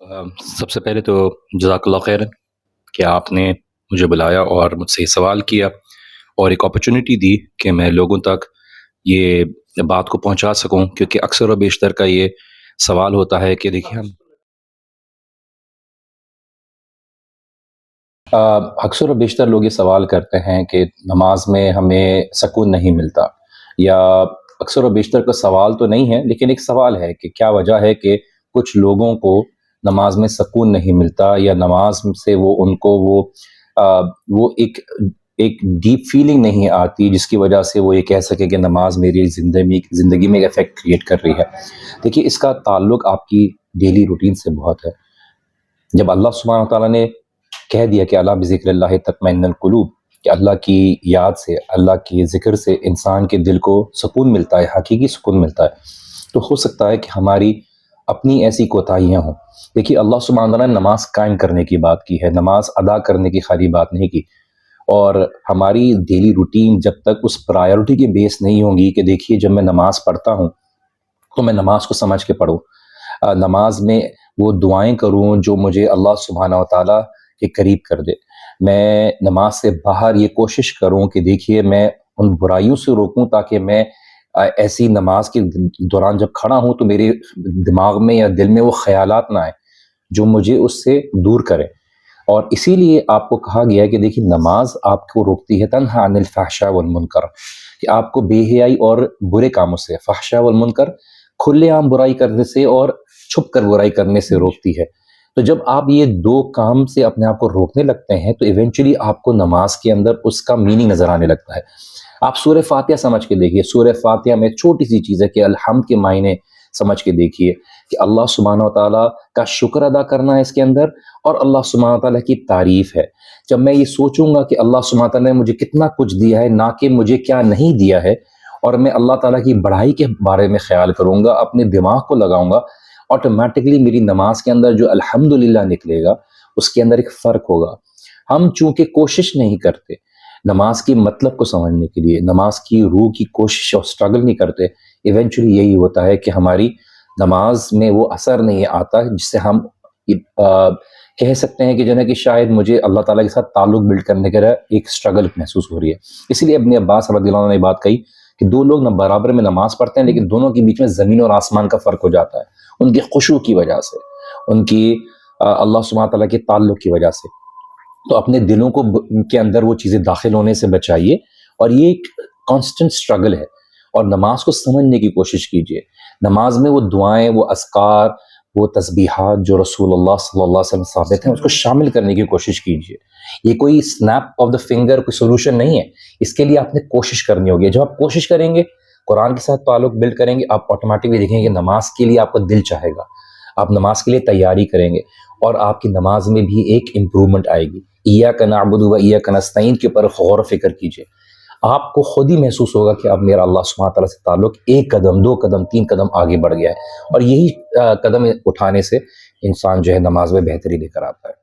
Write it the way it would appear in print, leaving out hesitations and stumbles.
سب سے پہلے تو جزاک اللہ خیر کہ آپ نے مجھے بلایا اور مجھ سے یہ سوال کیا اور ایک اپرچونٹی دی کہ میں لوگوں تک یہ بات کو پہنچا سکوں، کیونکہ اکثر و بیشتر کا یہ سوال ہوتا ہے کہ دیکھیے ہم اکثر و بیشتر لوگ یہ سوال کرتے ہیں کہ نماز میں ہمیں سکون نہیں ملتا، یا اکثر و بیشتر کا سوال تو نہیں ہے لیکن ایک سوال ہے کہ کیا وجہ ہے کہ کچھ لوگوں کو نماز میں سکون نہیں ملتا، یا نماز سے وہ ان کو وہ ایک ڈیپ فیلنگ نہیں آتی جس کی وجہ سے وہ یہ کہہ سکے کہ نماز میری زندگی میں ایک افیکٹ کریٹ کر رہی ہے۔ دیکھیے اس کا تعلق آپ کی ڈیلی روٹین سے بہت ہے۔ جب اللہ سبحانہ تعالیٰ نے کہہ دیا کہ اللہ بذکر اللہ تطمئن القلوب، کہ اللہ کی یاد سے، اللہ کی ذکر سے انسان کے دل کو سکون ملتا ہے، حقیقی سکون ملتا ہے، تو ہو سکتا ہے کہ ہماری اپنی ایسی کوتاہیاں ہوں۔ دیکھیے اللہ سبحانہ تعالیٰ نے نماز قائم کرنے کی بات کی ہے، نماز ادا کرنے کی خالی بات نہیں کی، اور ہماری ڈیلی روٹین جب تک اس پرائیورٹی کے بیس نہیں ہوگی کہ دیکھیے جب میں نماز پڑھتا ہوں تو میں نماز کو سمجھ کے پڑھوں، نماز میں وہ دعائیں کروں جو مجھے اللہ سبحانہ و تعالیٰ کے قریب کر دے، میں نماز سے باہر یہ کوشش کروں کہ دیکھیے میں ان برائیوں سے روکوں تاکہ میں ایسی نماز کے دوران جب کھڑا ہوں تو میرے دماغ میں یا دل میں وہ خیالات نہ آئیں جو مجھے اس سے دور کریں۔ اور اسی لیے آپ کو کہا گیا ہے کہ دیکھیے نماز آپ کو روکتی ہے تنہا عن الفحشاء والمنکر، کہ آپ کو بے حیائی اور برے کاموں سے، فحشاء والمنکر کھلے عام برائی کرنے سے اور چھپ کر برائی کرنے سے روکتی ہے۔ تو جب آپ یہ دو کام سے اپنے آپ کو روکنے لگتے ہیں تو ایونچولی آپ کو نماز کے اندر اس کا میننگ نظر آنے لگتا ہے۔ آپ سورہ فاتحہ سمجھ کے دیکھیے، سورہ فاتحہ میں چھوٹی سی چیز ہے کہ الحمد کے معنی سمجھ کے دیکھیے کہ اللہ سبحانہ تعالیٰ کا شکر ادا کرنا ہے اس کے اندر، اور اللہ سبحانہ تعالیٰ کی تعریف ہے۔ جب میں یہ سوچوں گا کہ اللہ سبحانہ تعالیٰ نے مجھے کتنا کچھ دیا ہے، نہ کہ مجھے کیا نہیں دیا ہے، اور میں اللہ تعالیٰ کی بڑائی کے بارے میں خیال کروں گا، اپنے دماغ کو لگاؤں گا، آٹومیٹکلی میری نماز کے اندر جو الحمدللہ نکلے گا اس کے اندر ایک فرق ہوگا۔ ہم چونکہ کوشش نہیں کرتے نماز کے مطلب کو سمجھنے کے لیے، نماز کی روح کی کوشش اور سٹرگل نہیں کرتے، ایونچولی یہی ہوتا ہے کہ ہماری نماز میں وہ اثر نہیں آتا جس سے ہم کہہ سکتے ہیں کہ جو ہے کہ شاید مجھے اللہ تعالیٰ کے ساتھ تعلق بلڈ کرنے کے لیے ایک سٹرگل محسوس ہو رہی ہے۔ اس لیے ابن عباس رضی اللہ عنہ نے بات کہی کہ دو لوگ نہ برابر میں نماز پڑھتے ہیں لیکن دونوں کے بیچ میں زمین اور آسمان کا فرق ہو جاتا ہے، ان کی خشوع کی وجہ سے، ان کی اللہ سبحانہ تعالیٰ کے تعلق کی وجہ سے۔ تو اپنے دلوں کو کے اندر وہ چیزیں داخل ہونے سے بچائیے، اور یہ ایک کانسٹنٹ سٹرگل ہے، اور نماز کو سمجھنے کی کوشش کیجیے۔ نماز میں وہ دعائیں، وہ اذکار، وہ تسبیحات جو رسول اللہ صلی اللہ علیہ وسلم ثابت ہیں اس کو شامل کرنے کی کوشش کیجیے۔ یہ کوئی سنیپ آف دا فنگر کوئی سولوشن نہیں ہے، اس کے لیے آپ نے کوشش کرنی ہوگی۔ جب آپ کوشش کریں گے، قرآن کے ساتھ تعلق بلڈ کریں گے، آپ آٹومیٹکلی دیکھیں گے نماز کے لیے آپ کا دل چاہے گا، آپ نماز کے لیے تیاری کریں گے، اور آپ کی نماز میں بھی ایک امپرومنٹ آئے گی۔ ایاک نعبد و ایاک نستعین کے اوپر غور و فکر کیجیے، آپ کو خود ہی محسوس ہوگا کہ اب میرا اللہ سبحانہ تعالیٰ سے تعلق ایک قدم، دو قدم، تین قدم آگے بڑھ گیا ہے، اور یہی قدم اٹھانے سے انسان جو ہے نماز میں بہتری لے کر آتا ہے۔